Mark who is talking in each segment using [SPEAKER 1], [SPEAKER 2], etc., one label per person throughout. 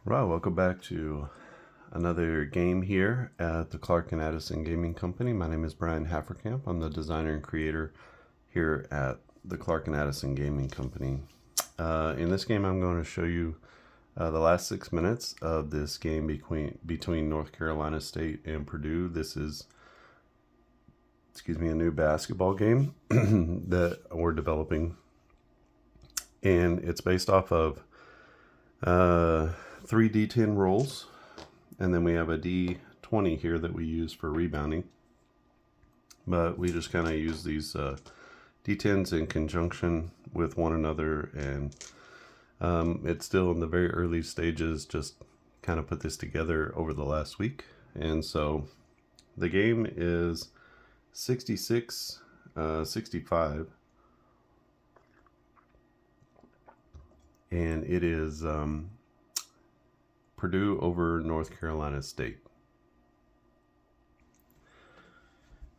[SPEAKER 1] Right, welcome back to another game here at the Clark and Addison Gaming Company. My name is Brian Hafferkamp. I'm the designer and creator here at the Clark and Addison Gaming Company. In this game, I'm going to show you the last 6 minutes of this game between North Carolina State and Purdue. This is, a new basketball game that we're developing, and it's based off of 3 D10 rolls, and then we have a D20 here that we use for rebounding. But we just kind of use these D10s in conjunction with one another, and it's still in the very early stages, just kind of put this together over the last week. And so the game is 66-65, and it is Purdue over North Carolina State.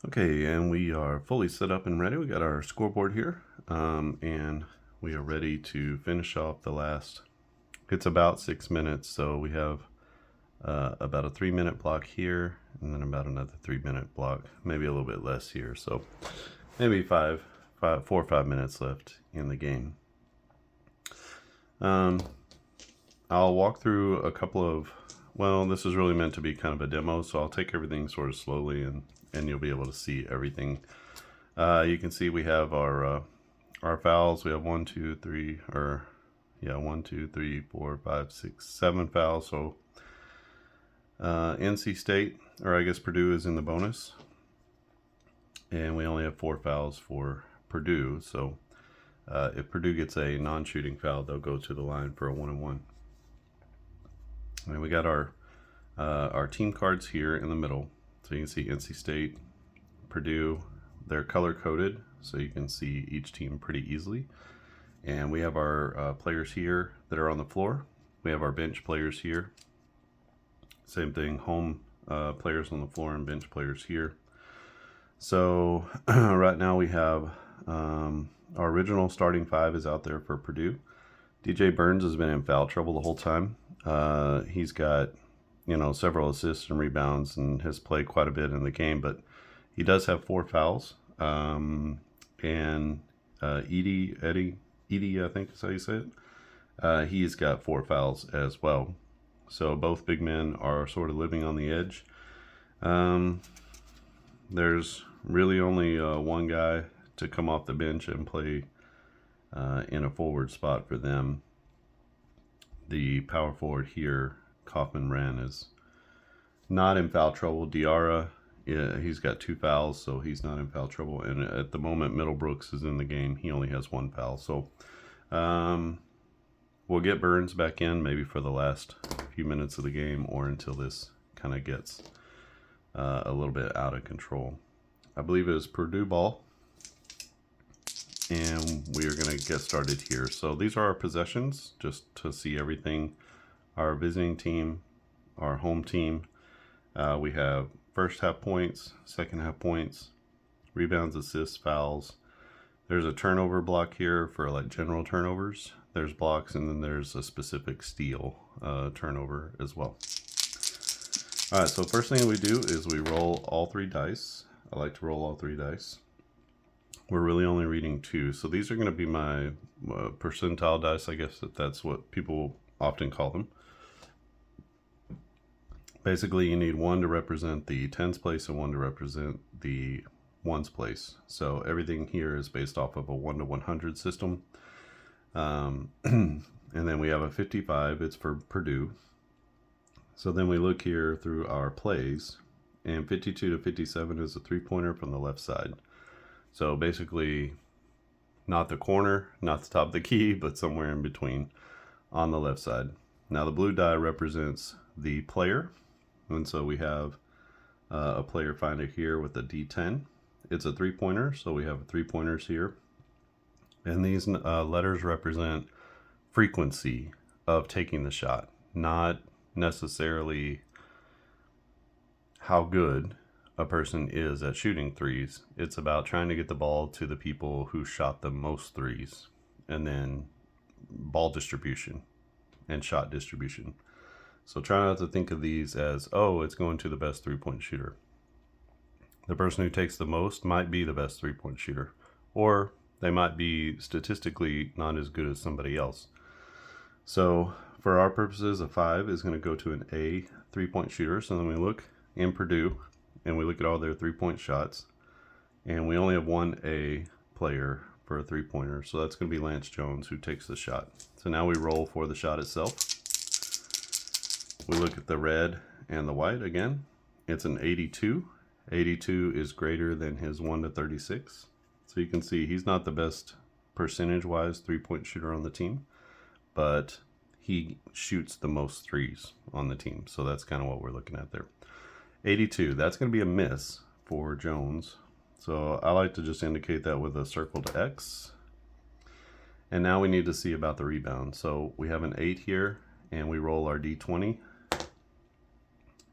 [SPEAKER 1] Okay, and we are fully set up and ready. We got our scoreboard here, and we are ready to finish off the last. It's about 6 minutes, so we have about a 3-minute block here, and then about another 3-minute block, maybe a little bit less here. So maybe 4 or 5 minutes left in the game. I'll walk through a couple of, this is really meant to be kind of a demo, so I'll take everything sort of slowly, and you'll be able to see everything. You can see we have our fouls. We have 1, 2, 3, 4, 5, 6, 7 fouls. So NC State, or I guess Purdue, is in the bonus, and we only have 4 fouls for Purdue. So if Purdue gets a non-shooting foul, they'll go to the line for a 1-on-1. And we got our team cards here in the middle. So you can see NC State, Purdue, they're color coded, so you can see each team pretty easily. And we have our players here that are on the floor. We have our bench players here. Same thing, home players on the floor and bench players here. So right now we have our original starting 5 is out there for Purdue. DJ Burns has been in foul trouble the whole time. He's got, several assists and rebounds and has played quite a bit in the game, but he does have 4 fouls. And Edie, I think is how you say it. He's got 4 fouls as well. So both big men are sort of living on the edge. There's really only one guy to come off the bench and play in a forward spot for them. The power forward here, Kaufman Wren, is not in foul trouble. Diarra, he's got 2 fouls, so he's not in foul trouble. And at the moment, Middlebrooks is in the game. He only has 1 foul. So we'll get Burns back in maybe for the last few minutes of the game, or until this kind of gets a little bit out of control. I believe it was Purdue ball, and we are going to get started here. So these are our possessions, just to see everything. Our visiting team, our home team, we have first half points, second half points, rebounds, assists, fouls. There's a turnover block here for like general turnovers. There's blocks, and then there's a specific steal turnover as well. All right, so first thing we do is we roll all 3 dice. I like to roll all 3 dice. We're really only reading 2. So these are going to be my percentile dice, I guess that's what people often call them. Basically, you need 1 to represent the tens place and 1 to represent the ones place. So everything here is based off of a 1 to 100 system. And then we have a 55. It's for Purdue. So then we look here through our plays, and 52 to 57 is a 3-pointer from the left side. So basically, not the corner, not the top of the key, but somewhere in between on the left side. Now the blue die represents the player, and so we have a player finder here with a D10. It's a 3-pointer, so we have 3 pointers here. And these letters represent frequency of taking the shot, not necessarily how good a person is at shooting threes. It's about trying to get the ball to the people who shot the most threes, and then ball distribution and shot distribution. So try not to think of these as, oh, it's going to the best three-point shooter. The person who takes the most might be the best three-point shooter, or they might be statistically not as good as somebody else. So for our purposes, a 5 is going to go to an A three-point shooter. So then we look in Purdue and we look at all their three-point shots, and we only have one A player for a three-pointer. So that's going to be Lance Jones, who takes the shot. So now we roll for the shot itself. We look at the red and the white again. It's an 82. 82 is greater than his 1 to 36. So you can see he's not the best percentage-wise three-point shooter on the team, but he shoots the most threes on the team. So that's kind of what we're looking at there. 82, that's going to be a miss for Jones. So I like to just indicate that with a circled X. And now we need to see about the rebound. So we have an 8 here, and we roll our D20.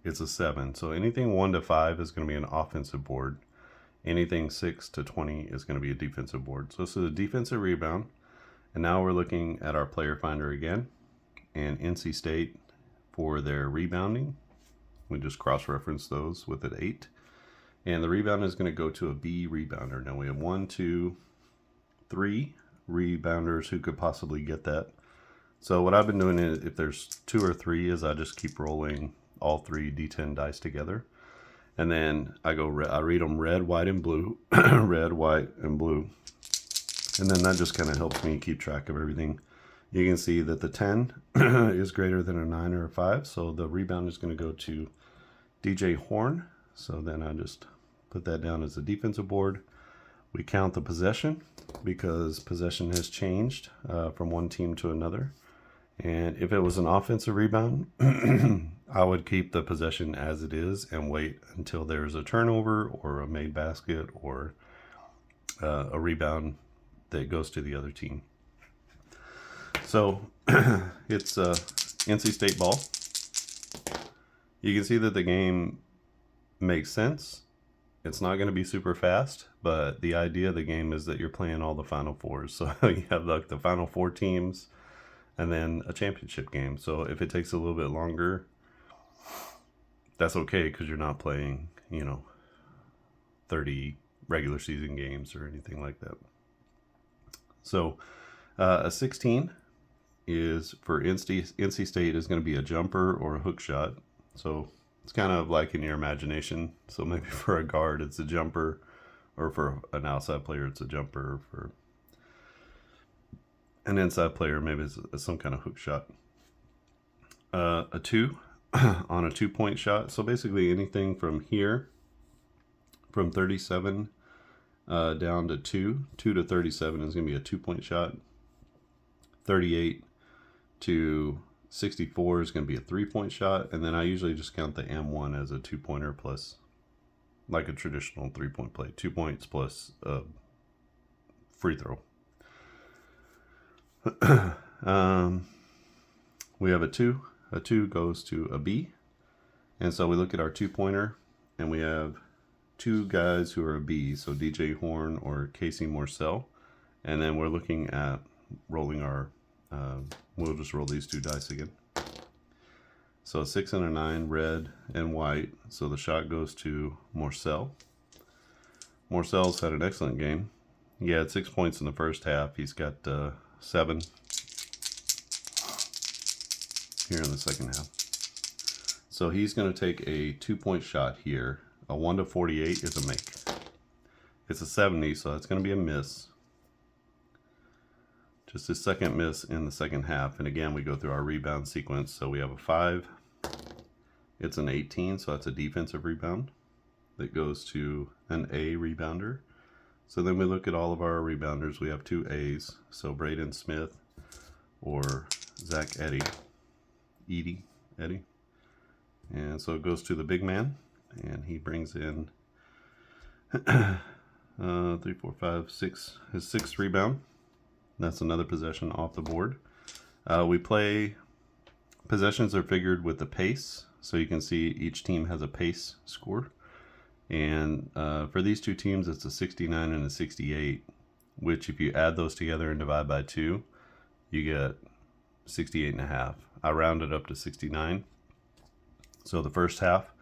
[SPEAKER 1] It's a 7. So anything 1 to 5 is going to be an offensive board. Anything 6 to 20 is going to be a defensive board. So this is a defensive rebound. And now we're looking at our player finder again. And NC State for their rebounding. We just cross-reference those with an 8. And the rebound is going to go to a B rebounder. Now we have 1, 2, 3 rebounders who could possibly get that. So what I've been doing is, if there's 2 or 3, is I just keep rolling all 3 D10 dice together. And then I read them red, white, and blue. Red, white, and blue. And then that just kind of helps me keep track of everything. You can see that the 10 is greater than a 9 or a 5. So the rebound is going to go to DJ Horn. So then I just put that down as a defensive board. We count the possession because possession has changed from one team to another. And if it was an offensive rebound, I would keep the possession as it is and wait until there's a turnover or a made basket or a rebound that goes to the other team. So it's NC State ball. You can see that the game makes sense. It's not going to be super fast, but the idea of the game is that you're playing all the Final Fours. So you have like the Final Four teams and then a championship game. So if it takes a little bit longer, that's okay, because you're not playing, 30 regular season games or anything like that. So a 16 is for NC State is going to be a jumper or a hook shot. So it's kind of like in your imagination. So maybe for a guard, it's a jumper, or for an outside player, it's a jumper. For an inside player, maybe it's some kind of hook shot. A 2 on a 2-point shot. So basically anything from here, from 37 down to 2 to 37 is going to be a 2-point shot. 38 to 64 is going to be a 3-point shot. And then I usually just count the M1 as a 2-pointer plus, like a traditional 3-point play. 2 points plus a free throw. We have a 2. A 2 goes to a B. And so we look at our 2-pointer, and we have 2 guys who are a B. So DJ Horn or Casey Morcell. And then we're looking at rolling our, we'll just roll these 2 dice again. So a 6 and a 9, red and white. So the shot goes to Morcell. Morcell's had an excellent game. He had 6 points in the first half. He's got 7 here in the second half. So he's going to take a 2-point shot here. A 1 to 48 is a make. It's a 70, so that's going to be a miss. Just his second miss in the second half. And again, we go through our rebound sequence. So we have a 5. It's an 18, so that's a defensive rebound that goes to an A rebounder. So then we look at all of our rebounders. We have 2 A's. So Braden Smith or Zach Eddy. And so it goes to the big man, and he brings in 3, 4, 5, 6, his 6th rebound. That's another possession off the board. We play, possessions are figured with the pace. So you can see each team has a pace score. And for these 2 teams, it's a 69 and a 68, which if you add those together and divide by 2, you get 68.5. I rounded up to 69. So the first half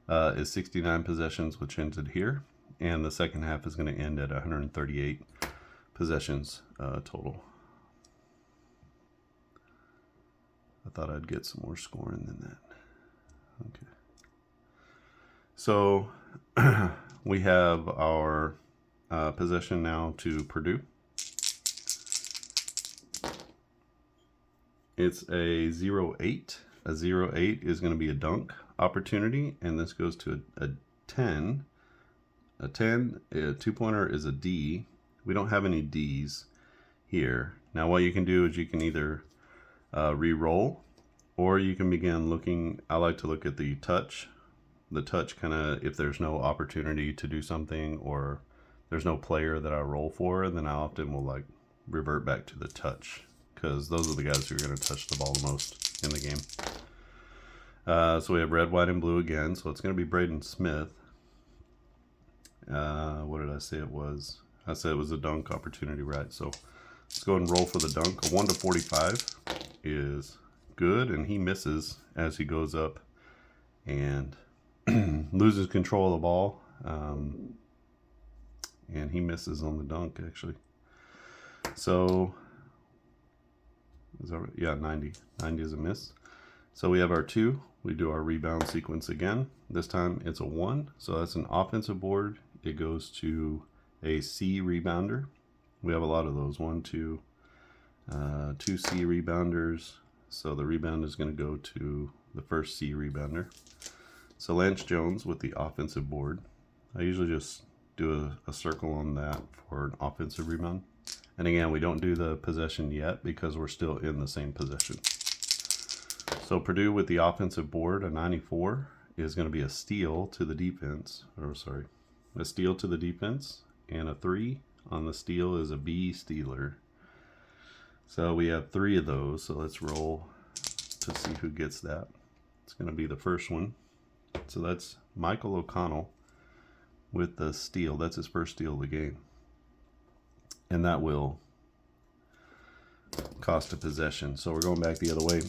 [SPEAKER 1] is 69 possessions, which ended here, and the second half is going to end at 138 possessions total. I thought I'd get some more scoring than that. Okay. So we have our possession now to Purdue. It's a 0-8. A 0-8 is going to be a dunk opportunity, and this goes to a 10. A 10, a two-pointer is a D. We don't have any Ds here. Now what you can do is you can either re-roll, or you can begin looking. I like to look at the touch. The touch kind of, if there's no opportunity to do something or there's no player that I roll for, then I often will like revert back to the touch, because those are the guys who are going to touch the ball the most in the game. So we have red, white, and blue again. So it's going to be Braden Smith. What did I say it was? I said it was a dunk opportunity, right? So let's go ahead and roll for the dunk. A 1-45 is good, and he misses as he goes up and loses control of the ball. And he misses on the dunk, actually. So, is that right? Yeah, 90. 90 is a miss. So we have our 2. We do our rebound sequence again. This time it's a 1. So that's an offensive board. It goes to a C rebounder. We have a lot of those. 1, 2, 2 C rebounders. So the rebound is going to go to the first C rebounder. So Lance Jones with the offensive board. I usually just do a circle on that for an offensive rebound. And again, we don't do the possession yet because we're still in the same possession. So Purdue with the offensive board, a 94, is going to be a steal to the defense. Or sorry, a steal to the defense. And a 3 on the steal is a B stealer. So we have 3 of those. So let's roll to see who gets that. It's going to be the first one. So that's Michael O'Connell with the steal. That's his first steal of the game. And that will cost a possession. So we're going back the other way.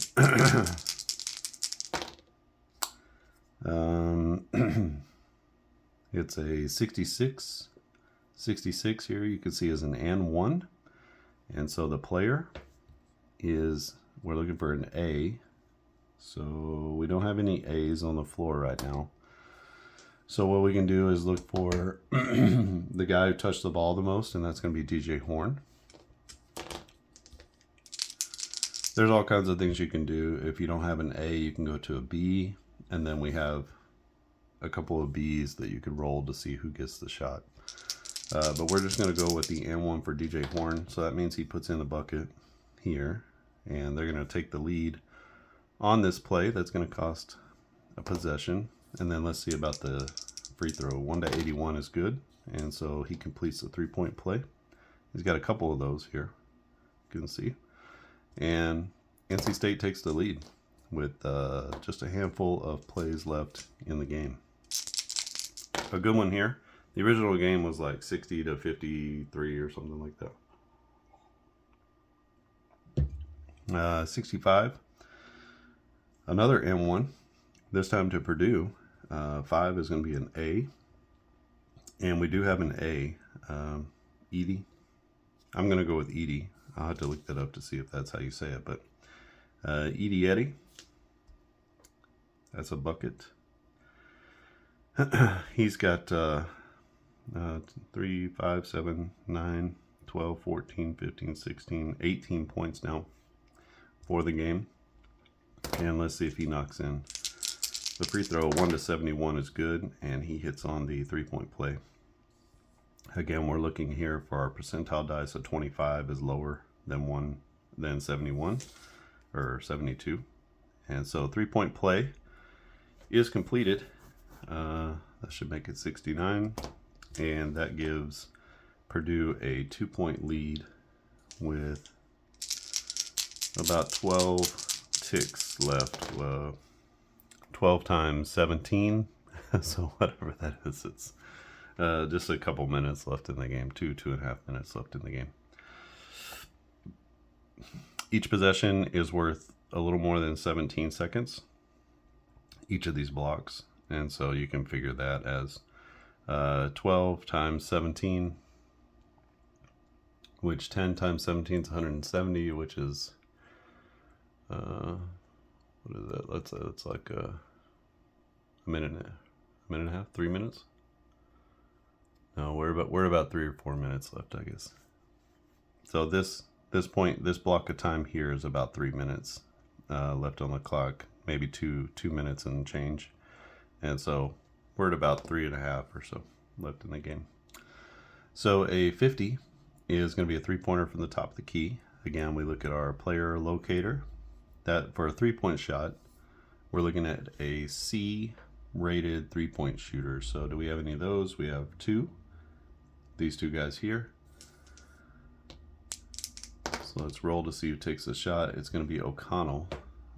[SPEAKER 1] It's a 66. 66 here you can see is an N1. And so the player is, we're looking for an A. So we don't have any A's on the floor right now. So what we can do is look for the guy who touched the ball the most, and that's going to be DJ Horn. There's all kinds of things you can do. If you don't have an A, you can go to a B, and then we have a couple of B's that you could roll to see who gets the shot. But we're just going to go with the N1 for DJ Horn. So that means he puts in the bucket here, and they're going to take the lead on this play. That's going to cost a possession. And then let's see about the free throw. 1-81 is good, and so he completes the 3-point play. He's got a couple of those here, you can see. And NC State takes the lead with just a handful of plays left in the game. A good one here. The original game was like 60-53 or something like that. 65. Another M1, this time to Purdue. 5 is going to be an A. And we do have an A. Edie. I'm going to go with Edie. I'll have to look that up to see if that's how you say it. But Edie Eddie. That's a bucket. He's got 3, 5, 7, 9, 12, 14, 15, 16, 18 points now for the game. And let's see if he knocks in the free throw. 1-71 is good, and he hits on the 3-point play. Again, we're looking here for our percentile dice. So 25 is lower than 71 or 72. And so 3-point play is completed. That should make it 69. And that gives Purdue a 2-point lead with about 12 ticks left. 12 times 17. So whatever that is, it's just a couple minutes left in the game. 2.5 minutes left in the game. Each possession is worth a little more than 17 seconds. each of these blocks. And so you can figure that as 12 times 17, which 10 times 17 is 170, which is, what is that? That's like a minute and a half, 3 minutes. No, we're about 3 or 4 minutes left, I guess. So this block of time here is about 3 minutes left on the clock, maybe two minutes and change. And so we're at about 3.5 or so left in the game. So a 50 is going to be a 3-pointer from the top of the key. Again, we look at our player locator. That for a 3-point shot, we're looking at a C rated 3-point shooter. So do we have any of those? We have 2. These 2 guys here. So let's roll to see who takes the shot. It's going to be O'Connell.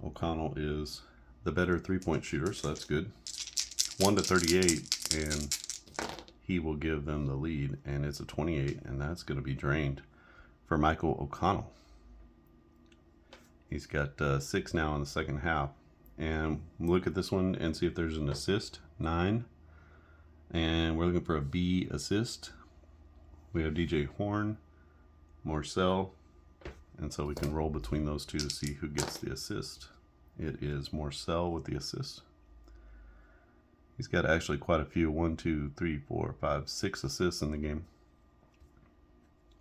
[SPEAKER 1] O'Connell is the better 3-point shooter, so that's good. 1 to 38, and he will give them the lead, and it's a 28, and that's going to be drained for Michael O'Connell. He's got 6 now in the second half. And look at this one and see if there's an assist. 9. And we're looking for a B assist. We have DJ Horn, Morcell, and so we can roll between those 2 to see who gets the assist. It is Morcell with the assist. He's got actually quite a few. 1, 2, 3, 4, 5, 6 assists in the game.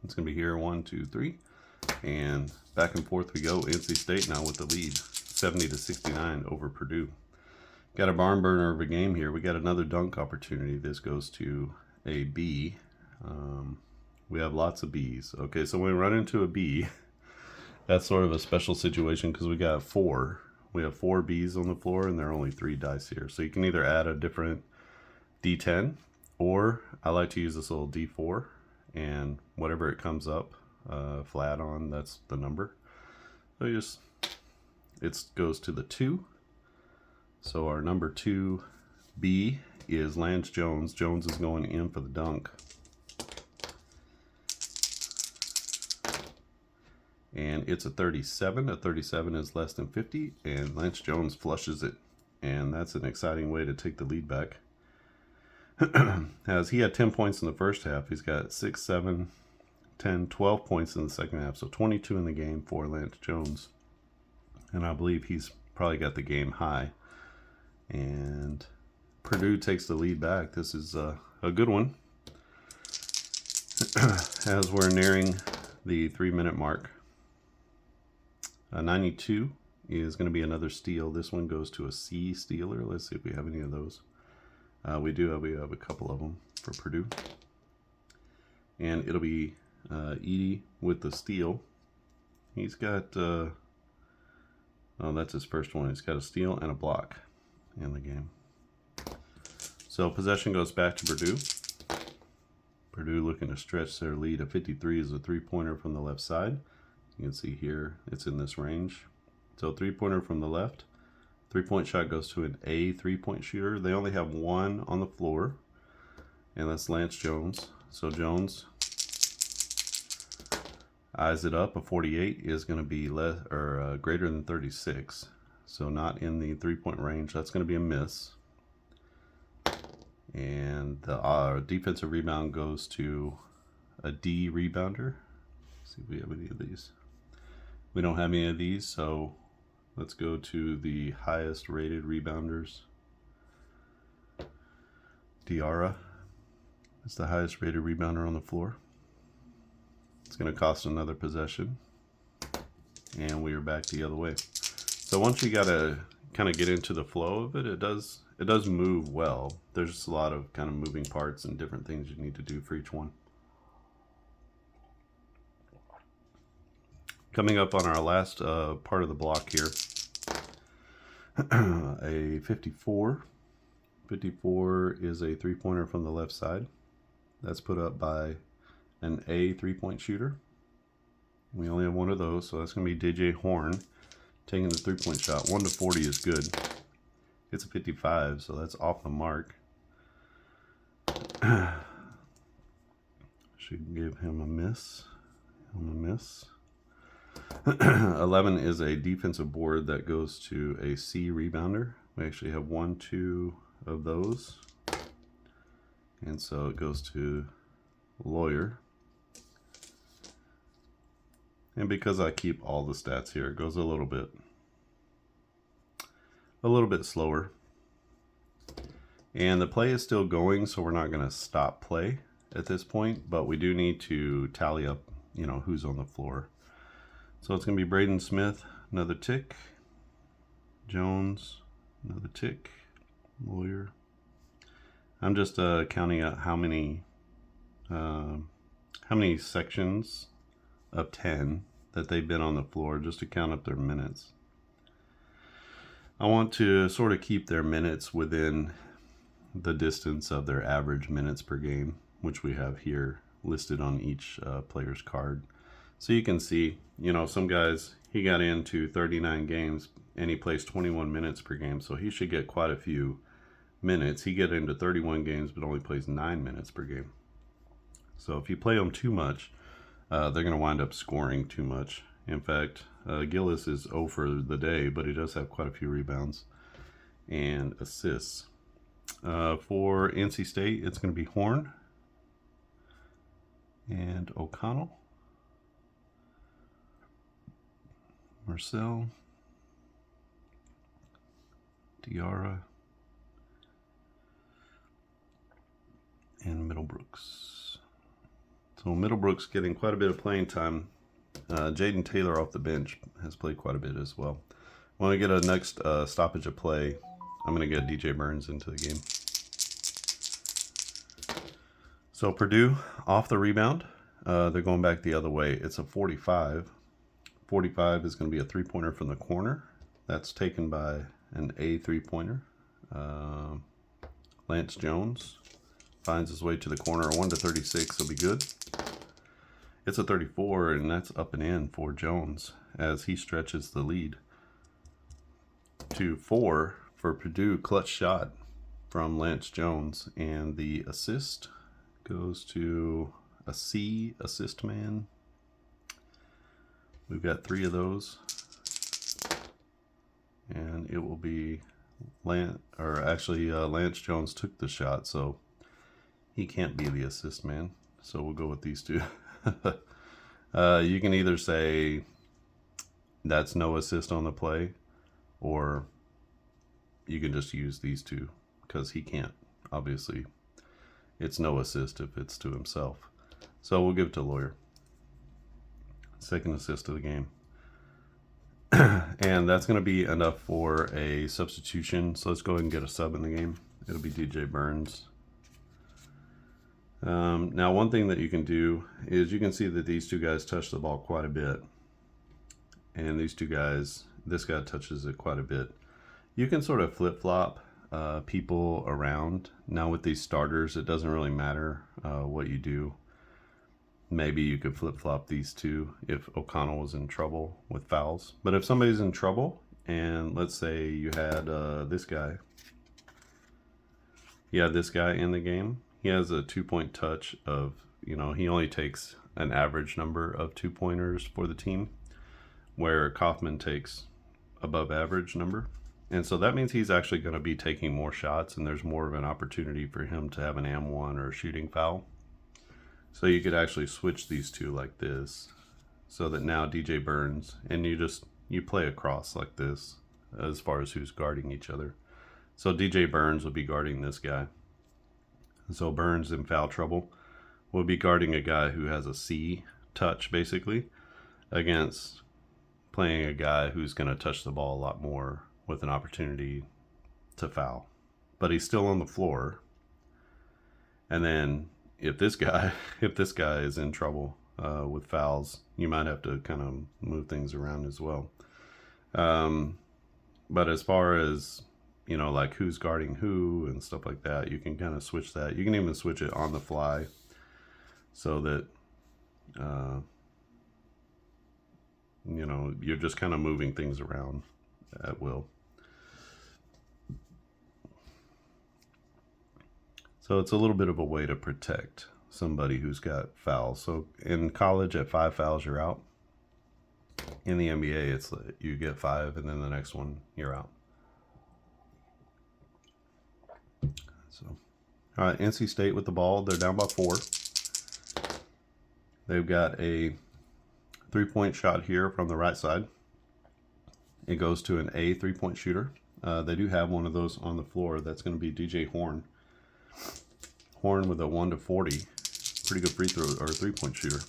[SPEAKER 1] It's going to be here 1, 2, 3. And back and forth we go. NC State now with the lead, 70 to 69 over Purdue. Got a barn burner of a game here. We got another dunk opportunity. This goes to a B. We have lots of Bs. Okay, so when we run into a B, that's sort of a special situation because we got 4. We have 4 Bs on the floor, and there are only 3 dice here. So you can either add a different D10, or I like to use this little D4, and whatever it comes up flat on, that's the number. So it goes to the 2. So our number 2 B is Lance Jones. Jones is going in for the dunk. And it's a 37. A 37 is less than 50, and Lance Jones flushes it. And that's an exciting way to take the lead back. As he had 10 points in the first half, he's got 6, 7, 10, 12 points in the second half. So 22 in the game for Lance Jones. And I believe he's probably got the game high. And Purdue takes the lead back. This is a good one. As we're nearing the 3-minute mark. 92 is going to be another steal. This one goes to a C stealer. Let's see if we have any of those. We have a couple of them for Purdue. And it'll be Edie with the steal. He's got, oh, that's his first one. He's got a steal and a block in the game. So possession goes back to Purdue. Purdue looking to stretch their lead. A 53 is a 3-pointer from the left side. You can see here it's in this range. So 3-pointer from the left. 3-point shot goes to an A 3-point shooter. They only have 1 on the floor, and that's Lance Jones. So Jones eyes it up. A 48 is going to be less or greater than 36. So not in the 3-point range. That's going to be a miss. And the defensive rebound goes to a D rebounder. Let's see if we have any of these. We don't have any of these, so let's go to the highest rated rebounders. Diarra is the highest rated rebounder on the floor. It's going to cost another possession. And we are back the other way. So once you got to kind of get into the flow of it, it does move well. There's just a lot of kind of moving parts and different things you need to do for each one. Coming up on our last part of the block here, a 54. 54 is a 3-pointer from the left side. That's put up by an A 3-point shooter. We only have 1 of those, so that's going to be DJ Horn taking the 3-point shot. 1 to 40 is good. It's a 55, so that's off the mark. Should give him a miss. 11 is a defensive board that goes to a C rebounder. We actually have 1, 2 of those. And so it goes to lawyer. And because I keep all the stats here, it goes a little bit slower. And the play is still going, so we're not going to stop play at this point, but we do need to tally up, you know, who's on the floor. So it's going to be Braden Smith, another tick. Jones, another tick. Lawyer. I'm just counting out how many sections of 10 that they've been on the floor, just to count up their minutes. I want to sort of keep their minutes within the distance of their average minutes per game, which we have here listed on each player's card. So you can see, you know, some guys, he got into 39 games and he plays 21 minutes per game, so he should get quite a few minutes. He get into 31 games but only plays 9 minutes per game. So if you play them too much, they're going to wind up scoring too much. In fact, Gillis is 0 for the day, but he does have quite a few rebounds and assists. For NC State, it's going to be Horn and O'Connell, Marcel, Diarra, and Middlebrooks. So Middlebrooks getting quite a bit of playing time. Jaden Taylor off the bench has played quite a bit as well. When I get a next stoppage of play, I'm going to get DJ Burns into the game. So Purdue off the rebound. They're going back the other way. It's a 45. 45 is going to be a three-pointer from the corner. That's taken by an A three-pointer. Lance Jones finds his way to the corner. 1 to 36 will be good. It's a 34, and that's up and in for Jones as he stretches the lead to 4 for Purdue. Clutch shot from Lance Jones, and the assist goes to a C assist man. We've got 3 of those, and it will be Lance Jones took the shot, so he can't be the assist man. So we'll go with these 2. You can either say that's no assist on the play, or you can just use these 2 because he can't. Obviously, it's no assist if it's to himself. So we'll give it to Lawyer. Second assist of the game. And that's going to be enough for a substitution. So let's go ahead and get a sub in the game. It'll be DJ Burns. Now, one thing that you can do is you can see that these 2 guys touch the ball quite a bit. And these 2 guys, this guy touches it quite a bit. You can sort of flip-flop people around. Now with these starters, it doesn't really matter what you do. Maybe you could flip-flop these 2 if O'Connell was in trouble with fouls. But if somebody's in trouble, and let's say you had this guy. You had this guy in the game. He has a 2-point touch of, you know, he only takes an average number of 2-pointers for the team, where Kaufman takes above average number. And so that means he's actually going to be taking more shots, and there's more of an opportunity for him to have an AM1 or a shooting foul. So you could actually switch these 2 like this, so that now DJ Burns, and you play across like this as far as who's guarding each other. So DJ Burns will be guarding this guy. So Burns in foul trouble will be guarding a guy who has a C touch, basically, against playing a guy who's going to touch the ball a lot more with an opportunity to foul. But he's still on the floor. And then if this guy is in trouble with fouls, you might have to kind of move things around as well. But as far as, you know, like who's guarding who and stuff like that, you can kind of switch that. You can even switch it on the fly so that, you know, you're just kind of moving things around at will. So it's a little bit of a way to protect somebody who's got fouls. So in college, at 5 fouls, you're out. In the NBA, it's you get 5, and then the next one, you're out. So, all right, NC State with the ball. They're down by 4. They've got a 3-point shot here from the right side. It goes to an A 3-point shooter. They do have one of those on the floor. That's going to be DJ Horn. Horn with a 1-40. Pretty good free throw or 3-point shooter.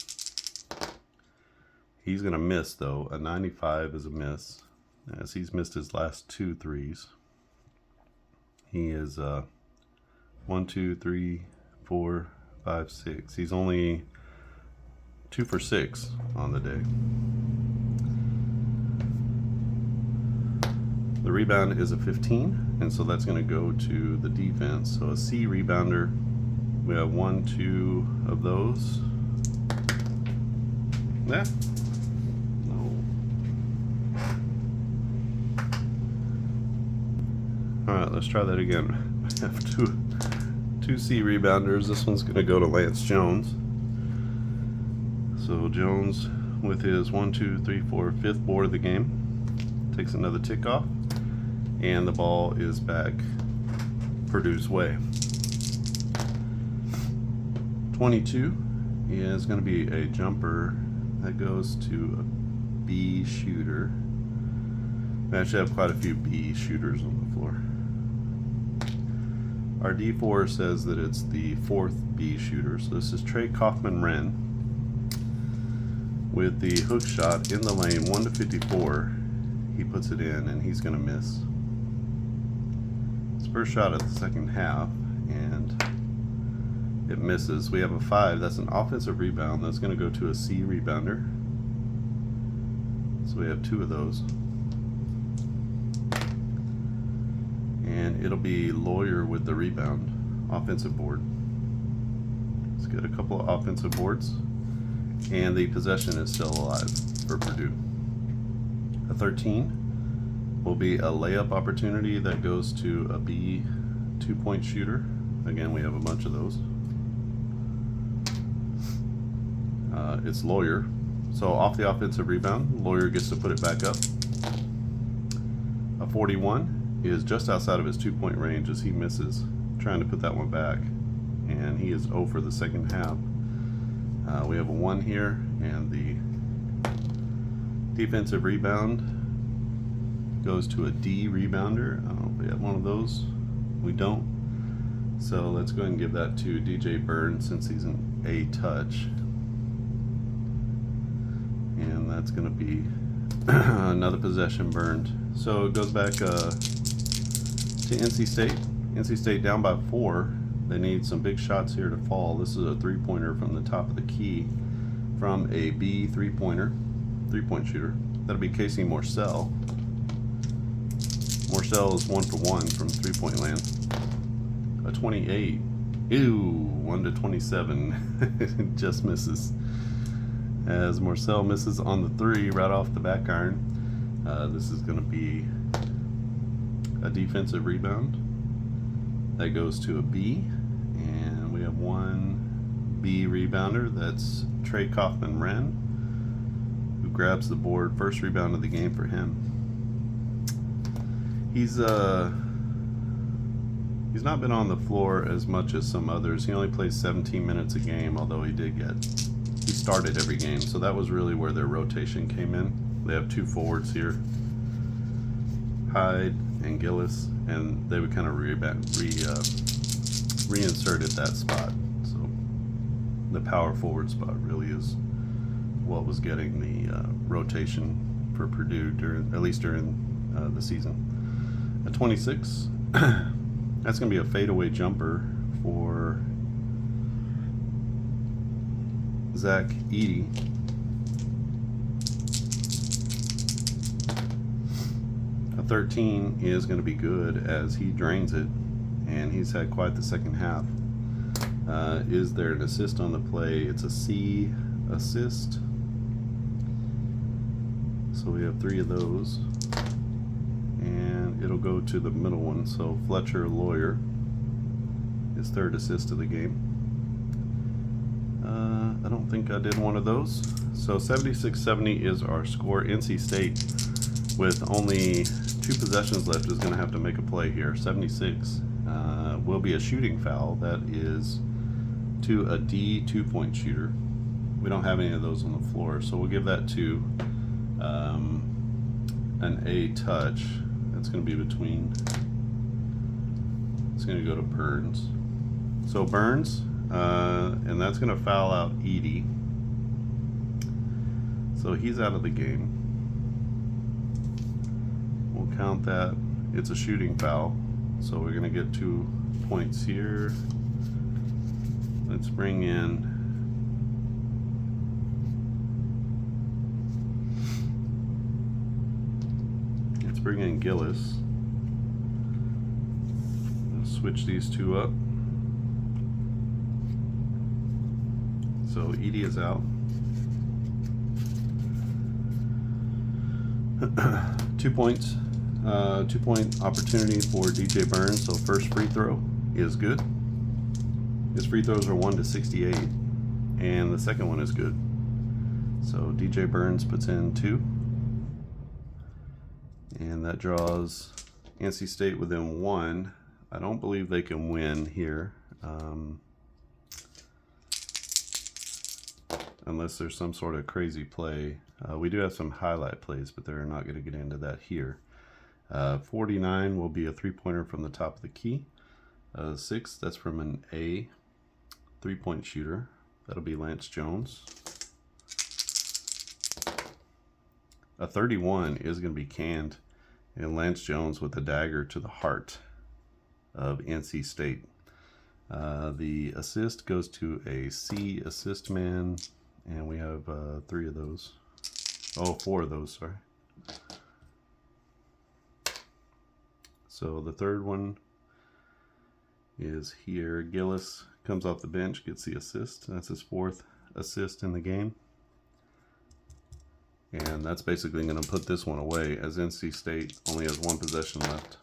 [SPEAKER 1] He's going to miss though. A 95 is a miss, as he's missed his last 2 threes. He is 1, 2, 3, 4, 5, 6. He's only 2 for 6 on the day. The rebound is a 15, and so that's going to go to the defense. So a C rebounder. We have 1, 2 of those. Yeah. No. All right, let's try that again. We have two C rebounders. This one's going to go to Lance Jones. So Jones with his 1, 2, 3, 4, 5th board of the game takes another tick off, and the ball is back Purdue's way. 22 is going to be a jumper that goes to a B shooter. We actually have quite a few B shooters on the floor. Our D4 says that it's the 4th B shooter. So this is Trey Kaufman-Wren with the hook shot in the lane, 1-54. He puts it in, and he's going to miss. His first shot of the second half, and it misses. We have a 5. That's an offensive rebound. That's going to go to a C rebounder. So we have 2 of those. And it'll be Lawyer with the rebound. Offensive board. Let's get a couple of offensive boards. And the possession is still alive for Purdue. A 13 will be a layup opportunity that goes to a B 2-point shooter. Again, we have a bunch of those. It's Lawyer. So off the offensive rebound, Lawyer gets to put it back up. A 41 is just outside of his 2-point range as he misses, trying to put that one back. And he is 0 for the second half. We have a 1 here, and the defensive rebound goes to a D rebounder. I don't know if we have one of those. We don't. So let's go ahead and give that to DJ Byrne since he's an A touch. And that's going to be another possession burned. So it goes back to NC State. NC State down by 4. They need some big shots here to fall. This is a 3-pointer from the top of the key from a B 3-point shooter. That'll be Casey Morsell. Morsell is 1 for 1 from 3-point land. A 28. Ew, 1-27. It just misses. As Morsell misses on the 3 right off the back iron. This is going to be a defensive rebound that goes to a B, and we have 1 B rebounder. That's Trey Kaufman-Wren, who grabs the board. First rebound of the game for him. He's not been on the floor as much as some others. He only plays 17 minutes a game, although he started every game, so that was really where their rotation came in. They have 2 forwards here, Hyde and Gillis, and they would kind of reinsert at that spot. So the power forward spot really is what was getting the rotation for Purdue at least during the season. At 26, that's going to be a fadeaway jumper for Zach Edey. A 13 is going to be good as he drains it, and he's had quite the second half. Is there an assist on the play? It's a C assist. So we have 3 of those, and it'll go to the middle one. So Fletcher Lawyer, his 3rd assist of the game. I don't think I did one of those. So 76-70 is our score. NC State, with only 2 possessions left, is going to have to make a play here. 76 will be a shooting foul that is to a D 2-point shooter. We don't have any of those on the floor, so we'll give that to an A touch. That's going to be between, it's going to go to Burns. So Burns, and that's going to foul out Edie. So he's out of the game. We'll count that. It's a shooting foul. So we're going to get 2 points here. Let's bring in Gillis. Switch these two up. So Edie is out. 2 points. 2-point opportunity for DJ Burns. So first free throw is good. His free throws are 1 to 68, and the second one is good. So DJ Burns puts in 2, and that draws NC State within 1. I don't believe they can win here, unless there's some sort of crazy play. We do have some highlight plays, but they're not going to get into that here. 49 will be a 3-pointer from the top of the key. 6, that's from an A 3-point shooter. That'll be Lance Jones. A 31 is going to be canned, and Lance Jones with a dagger to the heart of NC State. The assist goes to a C assist man, and we have 3 of those. Oh, 4 of those, sorry. So the third one is here. Gillis comes off the bench, gets the assist. That's his 4th assist in the game. And that's basically going to put this one away, as NC State only has 1 possession left.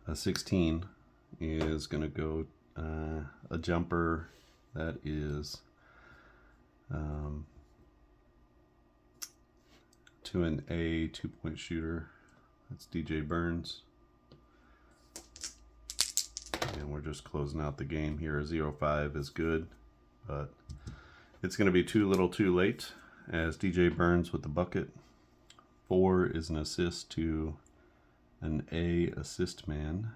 [SPEAKER 1] A 16 is going to go a jumper that is to an A 2-point shooter. That's DJ Burns. And we're just closing out the game here. A 0-5 is good, but it's going to be too little too late, as DJ Burns with the bucket. 4 is an assist to an A assist man.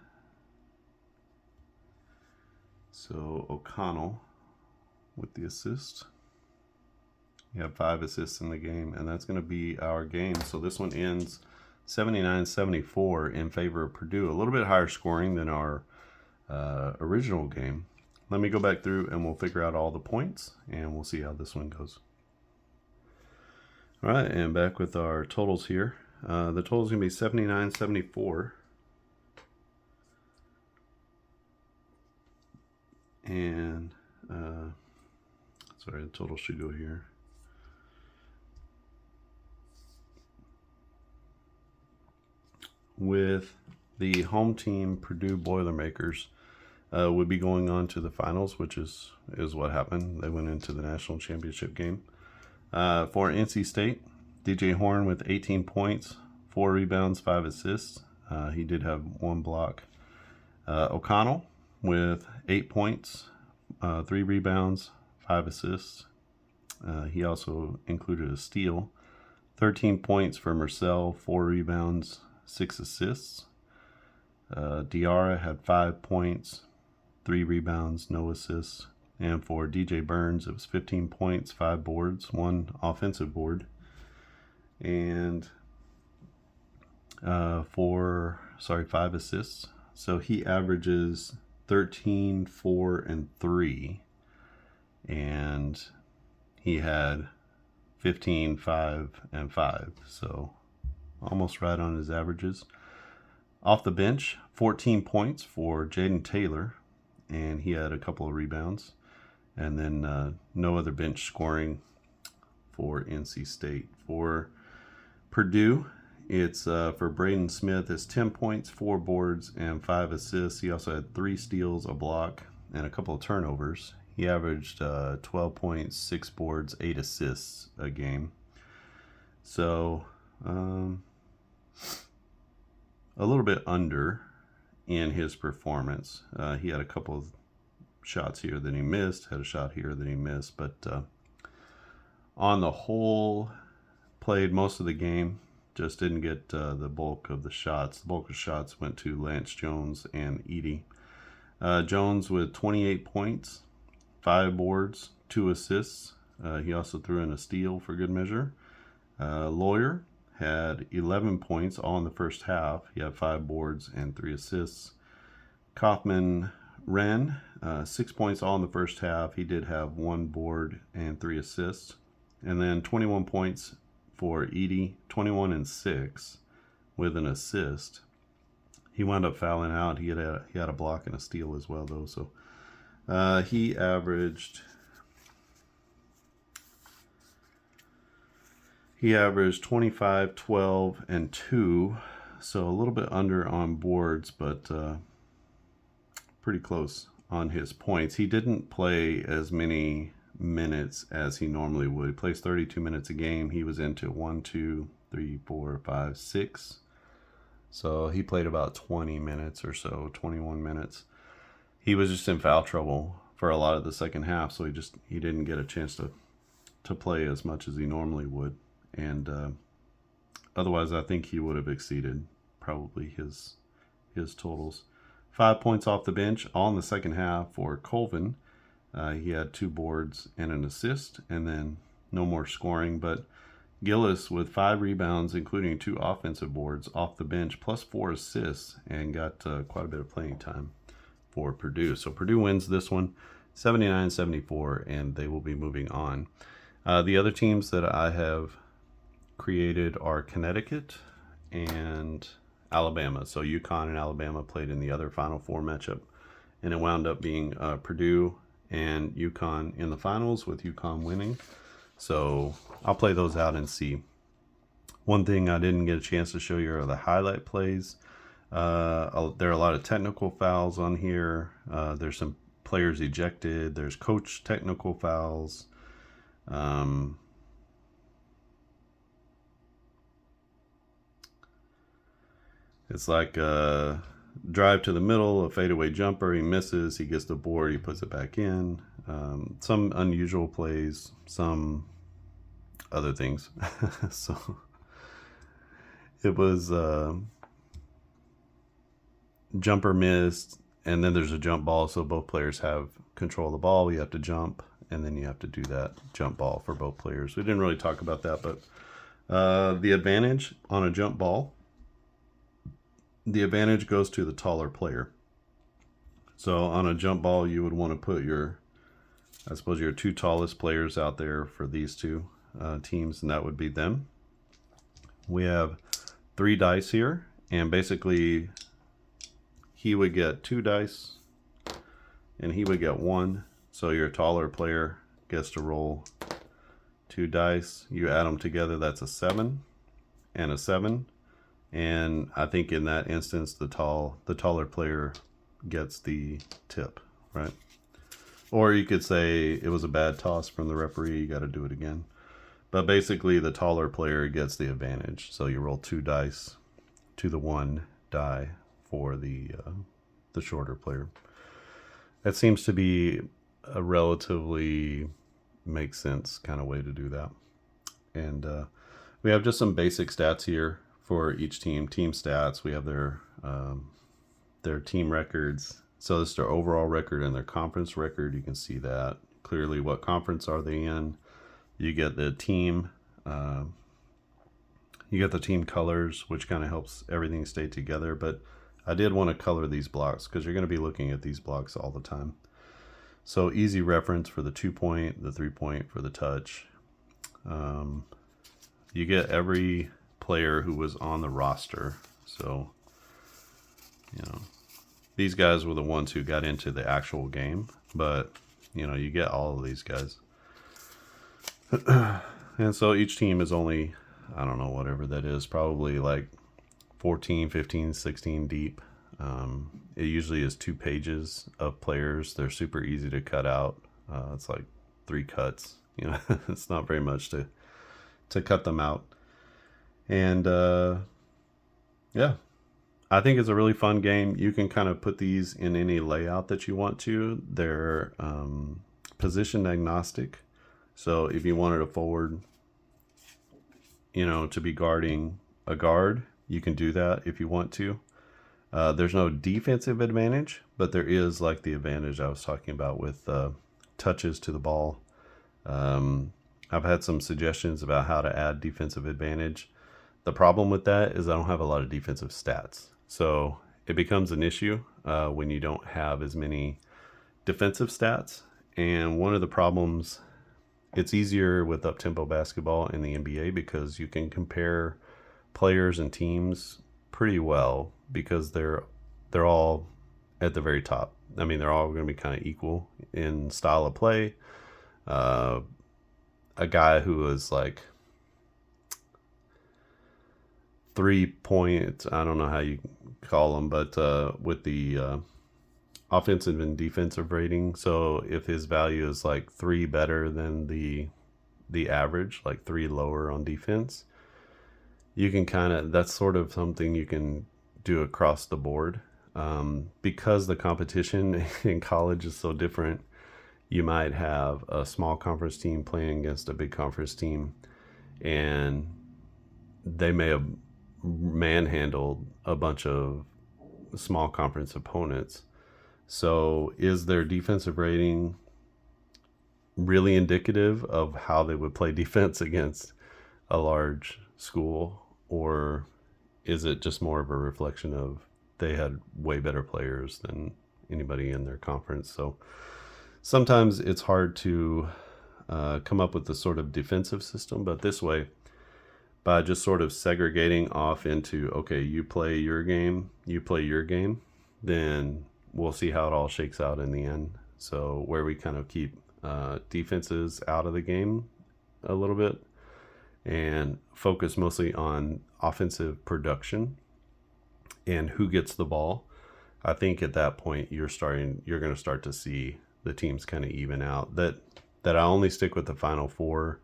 [SPEAKER 1] So O'Connell with the assist. We have 5 assists in the game, and that's going to be our game. So this one ends 79-74 in favor of Purdue. A little bit higher scoring than our original game. Let me go back through and we'll figure out all the points, and we'll see how this one goes. All right, and back with our totals here. The total is going to be 79-74. And, sorry, the total should go here. With the home team, Purdue Boilermakers, would be going on to the finals, which is what happened. They went into the national championship game. For NC State, DJ Horn with 18 points, 4 rebounds, 5 assists. He did have 1 block. O'Connell with 8 points, 3 rebounds, 5 assists. He also included a steal. 13 points for Marcel, 4 rebounds, 6 assists. Diarra had 5 points, 3 rebounds, no assists. And for DJ Burns, it was 15 points, 5 boards, 1 offensive board. And 5 assists. So he averages 13, 4, and 3. And he had 15, 5, and 5. So almost right on his averages. Off the bench, 14 points for Jaden Taylor, and he had a couple of rebounds. And then no other bench scoring for NC State. For Purdue, it's for Braden Smith, it's 10 points, 4 boards, and 5 assists. He also had 3 steals, a block, and a couple of turnovers. He averaged 12 points, 6 boards, 8 assists a game. So a little bit under in his performance. He had a couple of shots here that he missed, had a shot here that he missed, but on the whole, played most of the game, just didn't get the bulk of the shots. The bulk of shots went to Lance Jones and Edie. Jones with 28 points, 5 boards, 2 assists. He also threw in a steal for good measure. Lawyer had 11 points, all in the first half. He had 5 boards and 3 assists. Kaufman Wren, 6 points, all in the first half. He did have 1 board and 3 assists. And then 21 points for Edie, 21 and 6 with an assist. He wound up fouling out. He had a block and a steal as well, though. So he averaged 25, 12, and 2. So a little bit under on boards, but pretty close on his points. He didn't play as many minutes as he normally would. He plays 32 minutes a game. He was into 1, 2, 3, 4, 5, 6. So he played about 20 minutes or so, 21 minutes. He was just in foul trouble for a lot of the second half, so he didn't get a chance to play as much as he normally would. And otherwise, I think he would have exceeded probably his totals. 5 points off the bench, all in the second half for Colvin. He had 2 boards and an assist, and then no more scoring. But Gillis with 5 rebounds, including 2 offensive boards off the bench, plus 4 assists, and got quite a bit of playing time for Purdue. So Purdue wins this one, 79-74, and they will be moving on. The other teams that I have created are Connecticut and Alabama. So UConn and Alabama played in the other Final Four matchup, and it wound up being Purdue and UConn in the finals, with UConn winning. So I'll play those out and see. One thing I didn't get a chance to show you are the highlight plays. There are a lot of technical fouls on here. There's some players ejected. There's coach technical fouls. It's like a drive to the middle, a fadeaway jumper. He misses. He gets the board. He puts it back in. Some unusual plays, some other things. So it was jumper missed, and then there's a jump ball. So both players have control of the ball. You have to jump, and then you have to do that jump ball for both players. We didn't really talk about that, but the advantage on a jump ball, the advantage goes to the taller player. So on a jump ball, you would want to put your 2 tallest players out there for these 2 teams, and that would be them. We have 3 dice here, and basically he would get 2 dice, and he would get 1. So your taller player gets to roll 2 dice. You add them together, that's a 7 and a 7. And I think in that instance, the taller player gets the tip, right? Or you could say it was a bad toss from the referee, you got to do it again. But basically, the taller player gets the advantage. So you roll 2 dice to the 1 die for the shorter player. That seems to be a relatively makes sense kind of way to do that. And we have just some basic stats here for each team. Team stats. We have their team records. So this is their overall record and their conference record. You can see that clearly. What conference are they in? You get the team. You get the team colors, which kind of helps everything stay together. But I did want to color these blocks because you're going to be looking at these blocks all the time. So easy reference for the 2-point, the 3-point for the touch. You get every player who was on the roster. So, these guys were the ones who got into the actual game, but you get all of these guys. And so each team is only, I don't know, whatever that is, probably like 14, 15, 16 deep. It usually is 2 pages of players. They're super easy to cut out. It's like 3 cuts. It's not very much to cut them out. And yeah, I think it's a really fun game. You can kind of put these in any layout that you want to. They're position agnostic. So if you wanted a forward, to be guarding a guard, you can do that if you want to. There's no defensive advantage, but there is like the advantage I was talking about with touches to the ball. I've had some suggestions about how to add defensive advantage. The problem with that is I don't have a lot of defensive stats. So it becomes an issue when you don't have as many defensive stats. And one of the problems, it's easier with up-tempo basketball in the NBA because you can compare players and teams pretty well because they're all at the very top. I mean, they're all going to be kind of equal in style of play. A guy who is like 3 points, I don't know how you call him, but with the offensive and defensive rating. So if his value is like 3 better than the average, like 3 lower on defense, you can that's sort of something you can do across the board. Because the competition in college is so different, you might have a small conference team playing against a big conference team, and they may have manhandled a bunch of small conference opponents. So is their defensive rating really indicative of how they would play defense against a large school, or is it just more of a reflection of they had way better players than anybody in their conference? So sometimes it's hard to come up with the sort of defensive system, but this way, by just sort of segregating off into, okay, you play your game, then we'll see how it all shakes out in the end. So where we kind of keep defenses out of the game a little bit and focus mostly on offensive production and who gets the ball, I think at that point you're going to start to see the teams kind of even out. That I only stick with the Final Four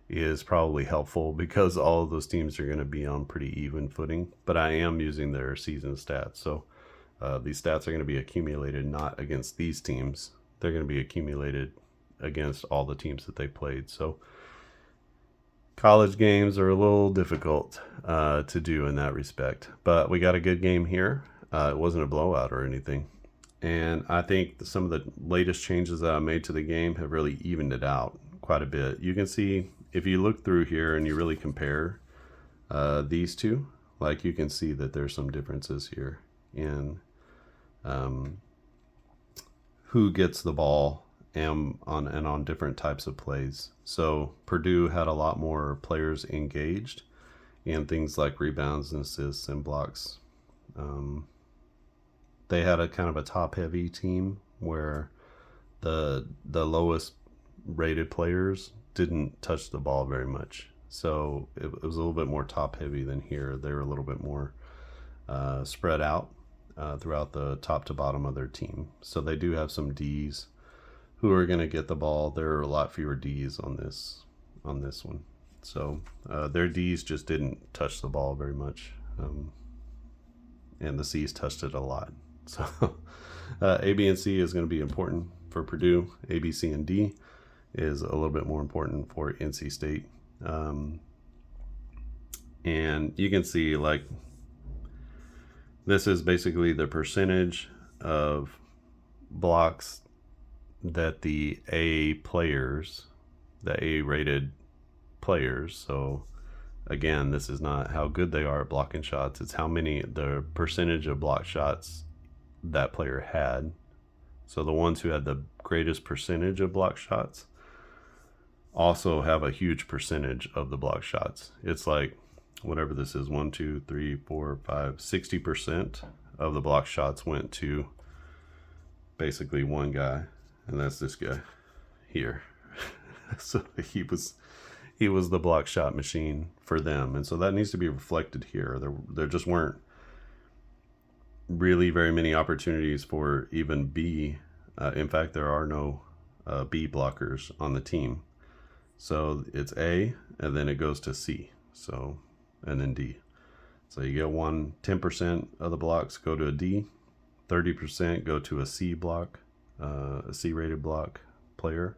[SPEAKER 1] is probably helpful because all of those teams are going to be on pretty even footing, but I am using their season stats. So these stats are going to be accumulated not against these teams. They're going to be accumulated against all the teams that they played. So college games are a little difficult to do in that respect, but we got a good game here. It wasn't a blowout or anything. And I think some of the latest changes that I made to the game have really evened it out quite a bit. You can see, if you look through here and you really compare these two, like you can see that there's some differences here in who gets the ball and on different types of plays. So Purdue had a lot more players engaged in things like rebounds and assists and blocks. They had a kind of a top-heavy team where the lowest rated players didn't touch the ball very much. So it was a little bit more top-heavy than here. They were a little bit more spread out throughout the top to bottom of their team. So they do have some Ds who are going to get the ball. There are a lot fewer Ds on this one. So their Ds just didn't touch the ball very much. And the C's touched it a lot. So A, B, and C is going to be important for Purdue. A, B, C, and D is a little bit more important for NC State. And you can see, like, this is basically the percentage of blocks that the A-rated players, so again, this is not how good they are at blocking shots, it's the percentage of block shots that player had. So the ones who had the greatest percentage of block shots also have a huge percentage of the block shots. It's like, whatever this is, 1, 2, 3, 4, 5, 60% of the block shots went to basically one guy, and that's this guy here. So he was the block shot machine for them, and so that needs to be reflected here. There just weren't really very many opportunities for even B. In fact, there are no B blockers on the team. So it's A, and then it goes to C. So, and then D. So you get 10% of the blocks go to a D, 30% go to a C block, a C rated block player,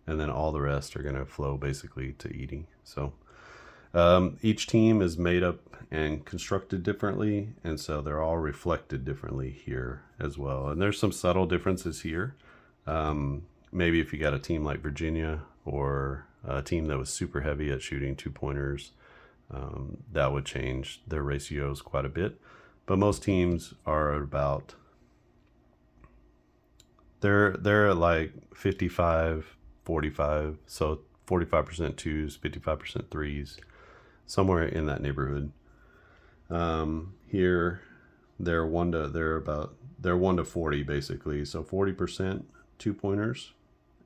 [SPEAKER 1] and then all the rest are going to flow basically to ED. So each team is made up and constructed differently, and so they're all reflected differently here as well. And there's some subtle differences here. Maybe if you got a team like Virginia or a team that was super heavy at shooting 2-pointers, that would change their ratios quite a bit. But most teams are about, they're like 55, 45, so 45% twos, 55% threes, somewhere in that neighborhood. Here they're 1 to 40 basically. So 40% 2-pointers,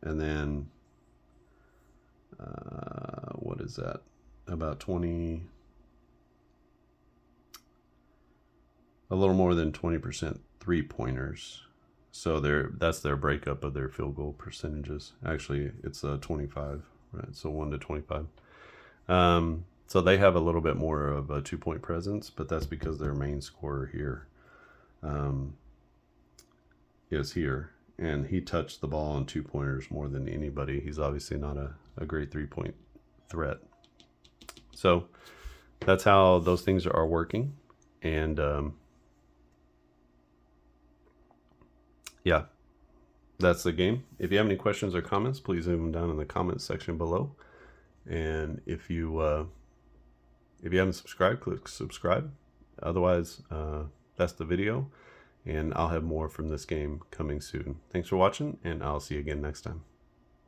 [SPEAKER 1] and then what is that? About 20, a little more than 20% 3-pointers. So that's their breakup of their field goal percentages. Actually, it's 25, right? So 1 to 25. So they have a little bit more of a 2-point presence, but that's because their main scorer here is here. And he touched the ball on 2-pointers more than anybody. He's obviously not a great 3-point threat. So that's how those things are working. And yeah, that's the game. If you have any questions or comments, please leave them down in the comments section below. And if you haven't subscribed, click subscribe. Otherwise, that's the video, and I'll have more from this game coming soon. Thanks for watching, and I'll see you again next time.